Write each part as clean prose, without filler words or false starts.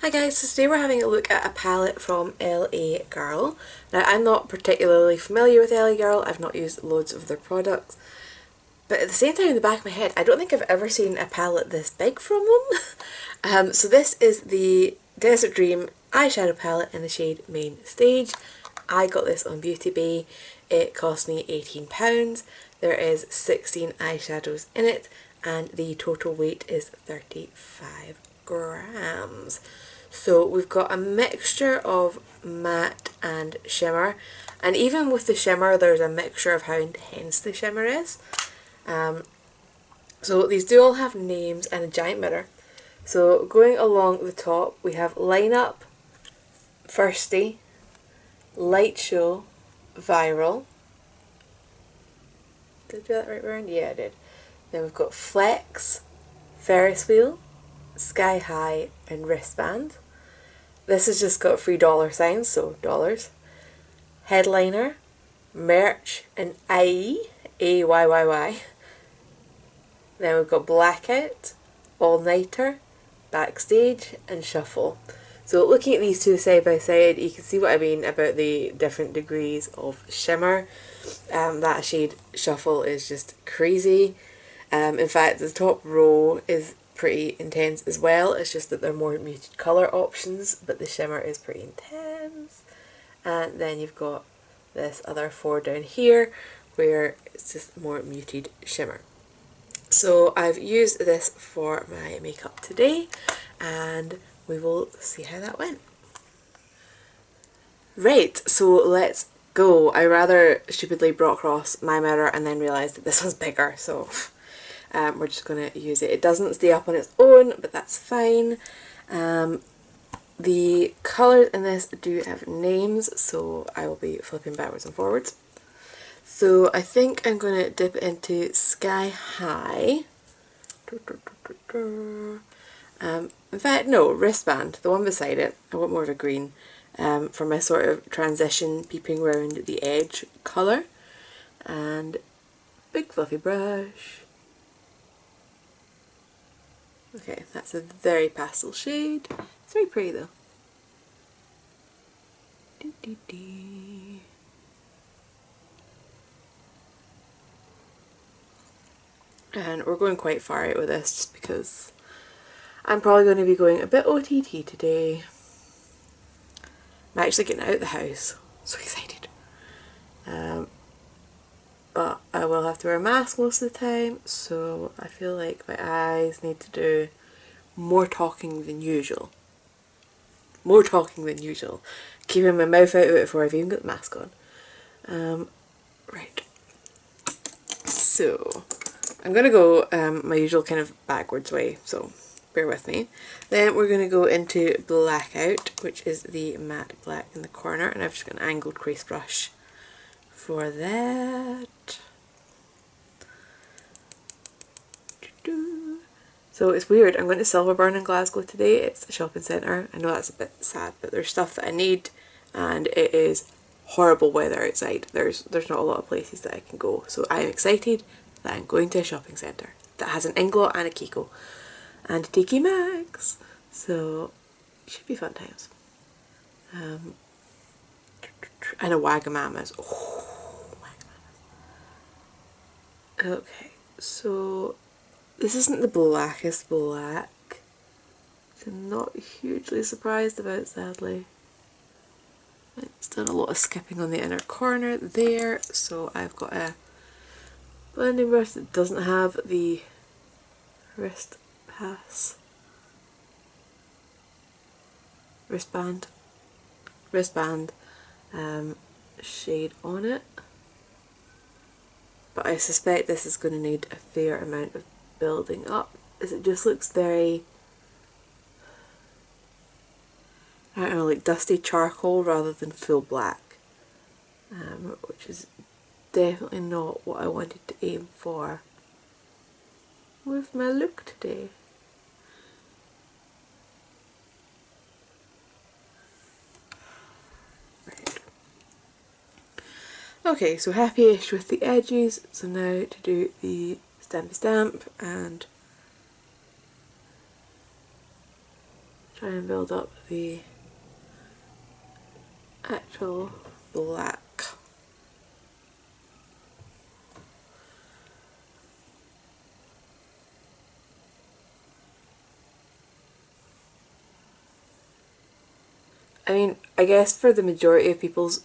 Hi guys, so today we're having a look at a palette from LA Girl. Now I'm not particularly familiar with LA Girl, I've not used loads of their products, but at the same time in the back of my head I don't think I've ever seen a palette this big from them. So this is the Desert Dream eyeshadow palette in the shade Main Stage. I got this on Beauty Bay, it cost me £18, there is 16 eyeshadows in it and the total weight is 35 grams. So we've got a mixture of matte and shimmer, and even with the shimmer there's a mixture of how intense the shimmer is. So these do all have names and a giant mirror. So going along the top we have Line Up, Firsty, Light Show, Viral. Did I do that right round? Yeah, I did. Then we've got Flex, Ferris Wheel, Sky High and Wristband. This has just got $3 signs, so dollars. Headliner, Merch and A-Y-Y-Y. Then we've got Blackout, All Nighter, Backstage and Shuffle. So looking at these two side by side, you can see what I mean about the different degrees of shimmer. That shade Shuffle is just crazy. In fact, the top row is pretty intense as well. It's just that they're more muted colour options, but the shimmer is pretty intense. And then you've got this other four down here where it's just more muted shimmer. So I've used this for my makeup today and we will see how that went. Right, so let's go. I rather stupidly brought across my mirror and then realised that this one's bigger, so we're just going to use it. It doesn't stay up on its own, but that's fine. The colours in this do have names, so I will be flipping backwards and forwards. So I think I'm going to dip into Sky High. In fact, no, Wristband, the one beside it. I want more of a green for my sort of transition peeping around the edge colour. And big fluffy brush. Okay, that's a very pastel shade. It's very pretty though. And we're going quite far out with this just because I'm probably going to be going a bit OTT today. I'm actually getting out of the house. So excited. But I will have to wear a mask most of the time, so I feel like my eyes need to do more talking than usual. More talking than usual. Keeping my mouth out of it before I've even got the mask on. Right. So I'm going to go my usual kind of backwards way, so bear with me. Then we're going to go into Blackout, which is the matte black in the corner, and I've just got an angled crease brush for that. So it's weird, I'm going to Silverburn in Glasgow today. It's a shopping centre. I know that's a bit sad, but there's stuff that I need and it is horrible weather outside. There's not a lot of places that I can go. So I'm excited that I'm going to a shopping centre that has an Inglot and a Kiko and a TK Maxx. So it should be fun times. And a Wagamama's. Oh, Wagamama's. Okay, so this isn't the blackest black, which I'm not hugely surprised about, sadly. It's done a lot of skipping on the inner corner there, so I've got a blending brush that doesn't have the wristband shade on it. But I suspect this is going to need a fair amount of building up, as it just looks very, I don't know, like dusty charcoal rather than full black, which is definitely not what I wanted to aim for with my look today. Right. Okay, so happy-ish with the edges, so now to do the stampy stamp and try and build up the actual black. I mean, I guess for the majority of people's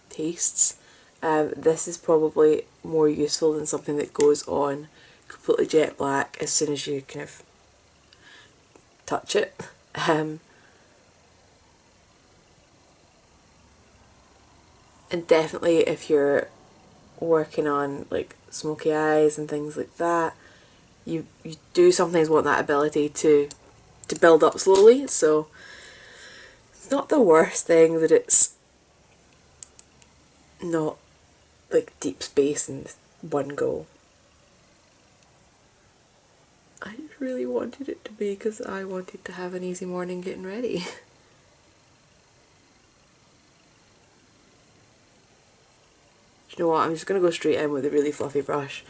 tastes, this is probably more useful than something that goes on completely jet black as soon as you kind of touch it. And definitely if you're working on like smoky eyes and things like that, you do sometimes want that ability to build up slowly, so it's not the worst thing that it's not like deep space in one go. I just really wanted it to be because I wanted to have an easy morning getting ready. You know what, I'm just going to go straight in with a really fluffy brush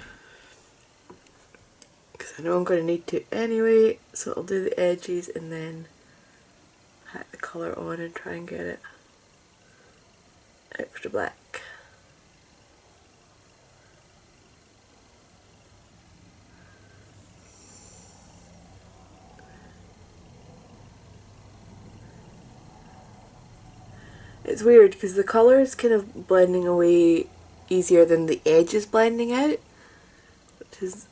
because I know I'm going to need to anyway, so I'll do the edges and then pack the colour on and try and get it extra black. It's weird because the colour is kind of blending away easier than the edge is blending out, which is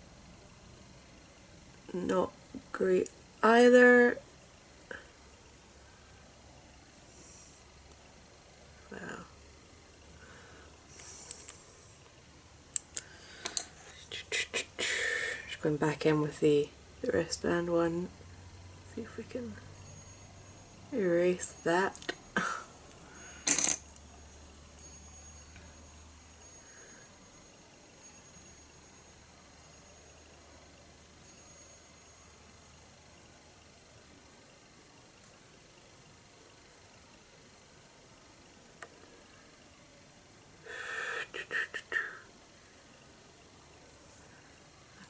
not great either. Wow. Just going back in with the wristband one, see if we can erase that.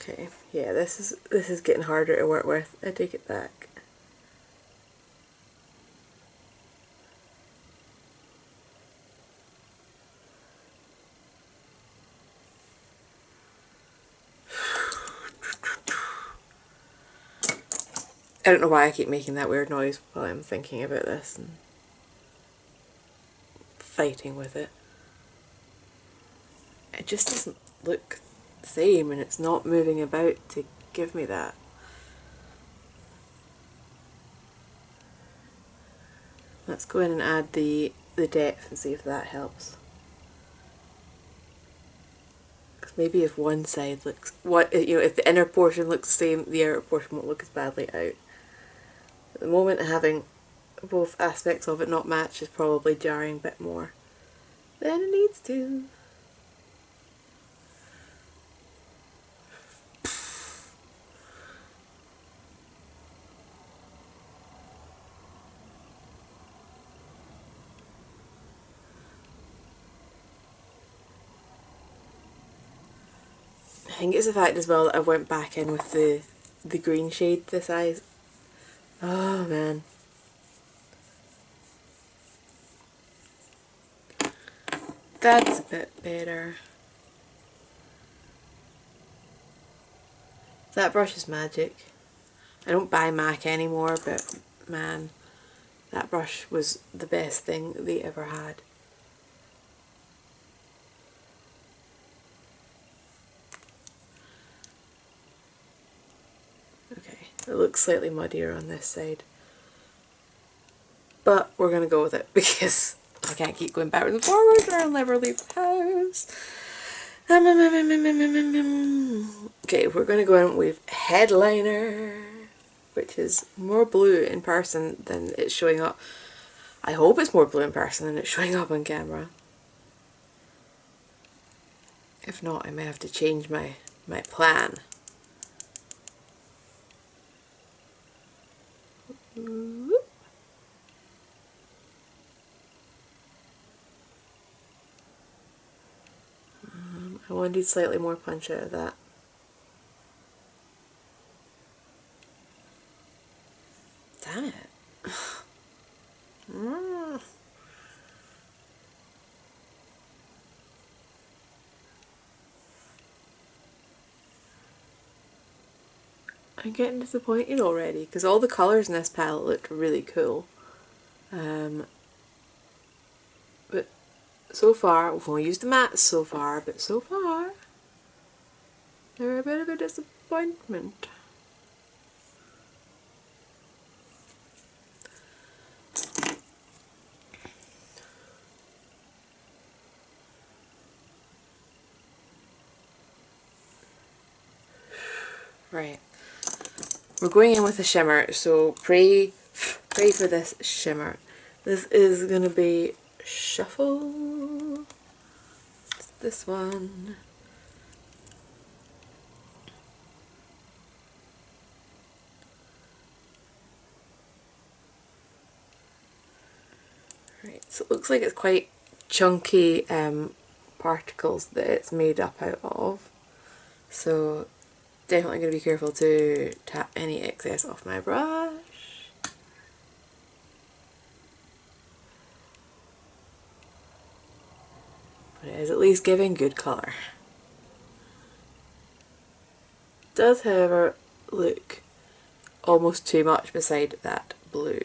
Okay, yeah, this is getting harder to work with. I take it back. I don't know why I keep making that weird noise while I'm thinking about this and fighting with it. It just doesn't look the same and it's not moving about to give me that. Let's go in and add the depth and see if that helps. Because maybe if one side looks, if the inner portion looks the same, the outer portion won't look as badly out. At the moment, having both aspects of it not match is probably jarring a bit more than it needs to. I think it's the fact as well that I went back in with the green shade this eyes. Oh man. That's a bit better. That brush is magic. I don't buy MAC anymore, but man, that brush was the best thing they ever had. Okay, it looks slightly muddier on this side. But we're going to go with it because I can't keep going backwards and forwards or I'll never leave the house. Okay, we're going to go in with headliner, which is more blue in person than it's showing up. I hope it's more blue in person than it's showing up on camera. If not, I may have to change my plan. I wanted slightly more punch out of that. Damn it. I'm getting disappointed already because all the colours in this palette looked really cool. But so far, we've only used the mattes so far, but so far they're a bit of a disappointment. Right, we're going in with a shimmer, so pray for this shimmer. This is gonna be Shuffle. It's this one. Right, so it looks like it's quite chunky particles that it's made up out of. So definitely going to be careful to tap any excess off my brush. But it is at least giving good colour. It does, however, look almost too much beside that blue.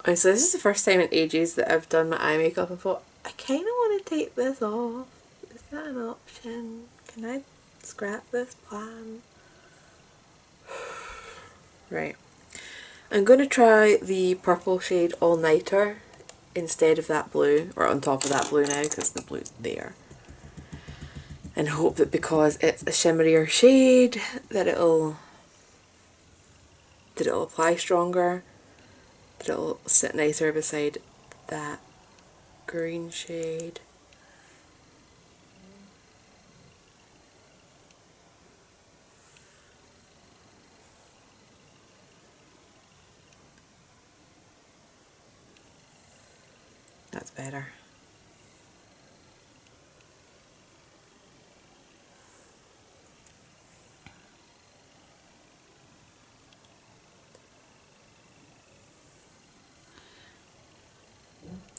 And so this is the first time in ages that I've done my eye makeup and thought, I kind of want to take this off. Is that an option? Can I scrap this plan? Right. I'm going to try the purple shade All Nighter instead of that blue, or on top of that blue now because the blue's there. And hope that because it's a shimmerier shade that it'll apply stronger, that it'll sit nicer beside that green shade. That's better.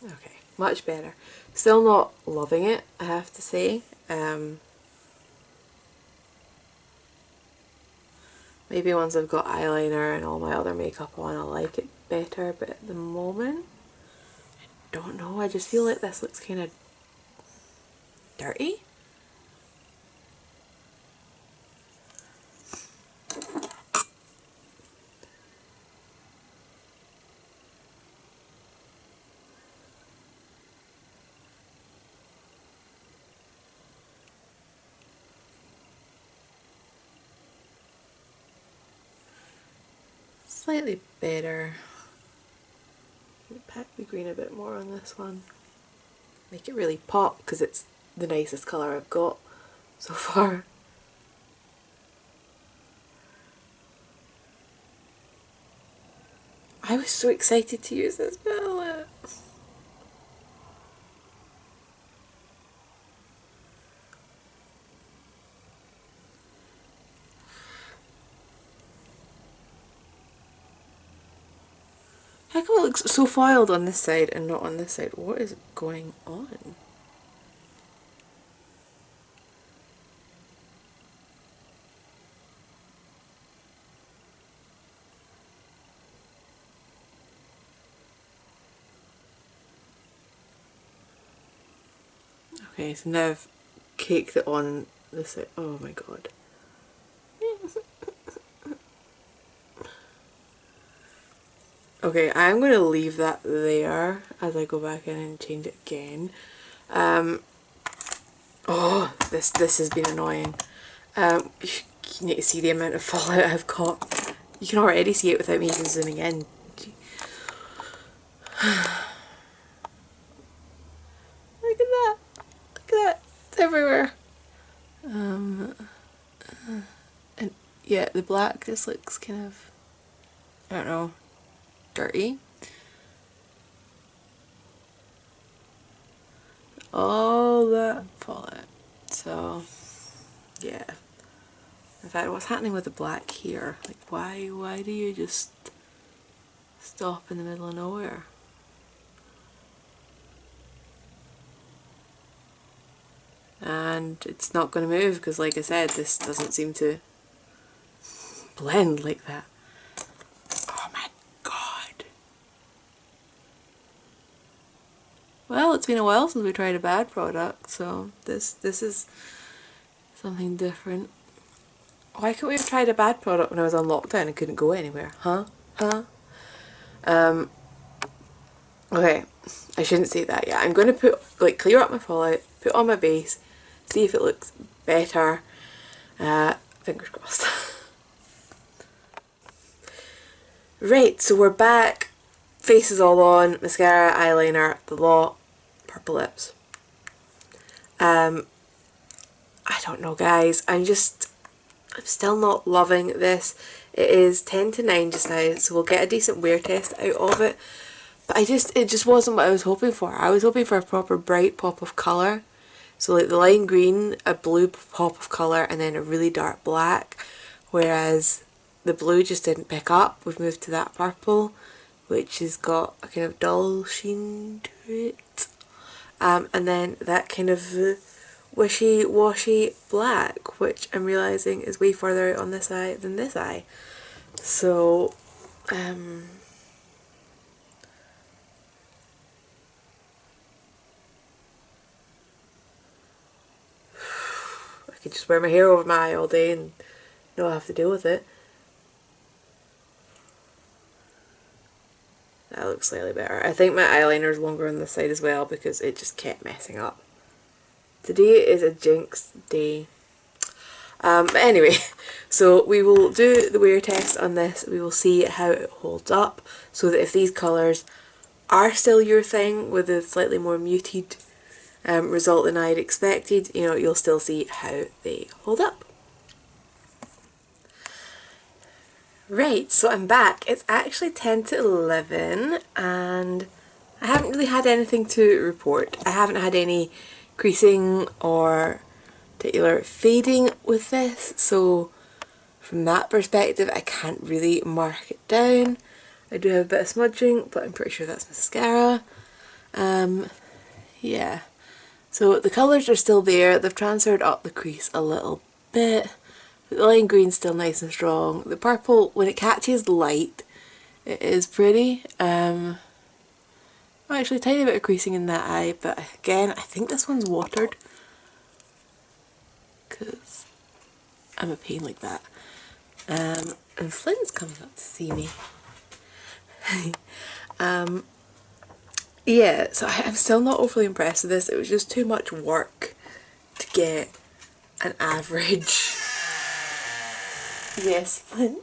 Okay, much better. Still not loving it, I have to say. Maybe once I've got eyeliner and all my other makeup on, I'll like it better, but at the moment, I don't know. I just feel like this looks kind of dirty. Slightly better. Pack the green a bit more on this one. Make it really pop because it's the nicest colour I've got so far. I was so excited to use this palette. How come it looks so foiled on this side and not on this side? What is going on? Okay, so now I've caked it on this side. Oh my god. Okay, I'm going to leave that there as I go back in and change it again. Oh, this has been annoying. You need to see the amount of fallout I've got. You can already see it without me even zooming in. Look at that! Look at that! It's everywhere. And yeah, the black just looks kind of, I don't know, dirty. All that fallout. So yeah, In fact, what's happening with the black here? Like, why do you just stop in the middle of nowhere? And it's not going to move because, like I said, this doesn't seem to blend like that. Oh my god. Well, it's been a while since we tried a bad product, so this is something different. Why couldn't we have tried a bad product when I was on lockdown and couldn't go anywhere? Huh? Okay, I shouldn't say that yet. I'm going to clear up my fallout, put on my base, see if it looks better. Fingers crossed. Right, so we're back. Face is all on, mascara, eyeliner, the lot, purple lips. I don't know, guys. I'm still not loving this. It is 10 to 9 just now, so we'll get a decent wear test out of it. But it just wasn't what I was hoping for. I was hoping for a proper bright pop of colour. So like the lime green, a blue pop of colour, and then a really dark black. Whereas the blue just didn't pick up. We've moved to that purple, which has got a kind of dull sheen to it. And then that kind of wishy-washy black, which I'm realising is way further out on this eye than this eye. So, I could just wear my hair over my eye all day and not have to deal with it. That looks slightly better. I think my eyeliner is longer on this side as well because it just kept messing up. Today is a jinx day. But anyway, so we will do the wear test on this. We will see how it holds up so that if these colours are still your thing with a slightly more muted result than I'd expected, you know, you'll still see how they hold up. Right, so I'm back. It's actually 10 to 11 and I haven't really had anything to report. I haven't had any creasing or particular fading with this, so from that perspective I can't really mark it down. I do have a bit of smudging, but I'm pretty sure that's mascara. Yeah, so the colours are still there. They've transferred up the crease a little bit, but the lime green's still nice and strong. The purple, when it catches light, it is pretty. Actually a tiny bit of creasing in that eye, but again I think this one's watered because I'm a pain like that. And Flynn's coming up to see me. Yeah, so I'm still not overly impressed with this. It was just too much work to get an average. Yes, Flynn.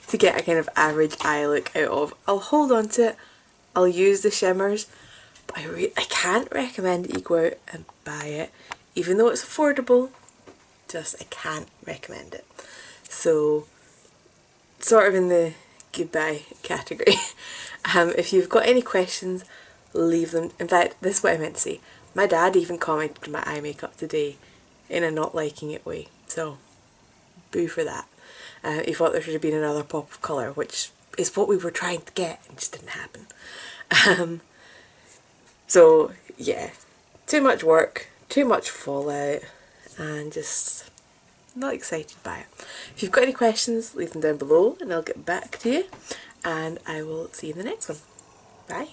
To get a kind of average eye look out of. I'll hold on to it. I'll use the shimmers, but I can't recommend that you go out and buy it, even though it's affordable. I can't recommend it. So, sort of in the goodbye category. If you've got any questions, leave them. In fact, this is what I meant to say. My dad even commented on my eye makeup today in a not liking it way. So, boo for that. He thought there should have been another pop of colour, which is what we were trying to get and just didn't happen. So, yeah. Too much work, too much fallout, and just not excited by it. If you've got any questions, leave them down below and I'll get back to you, and I will see you in the next one. Bye.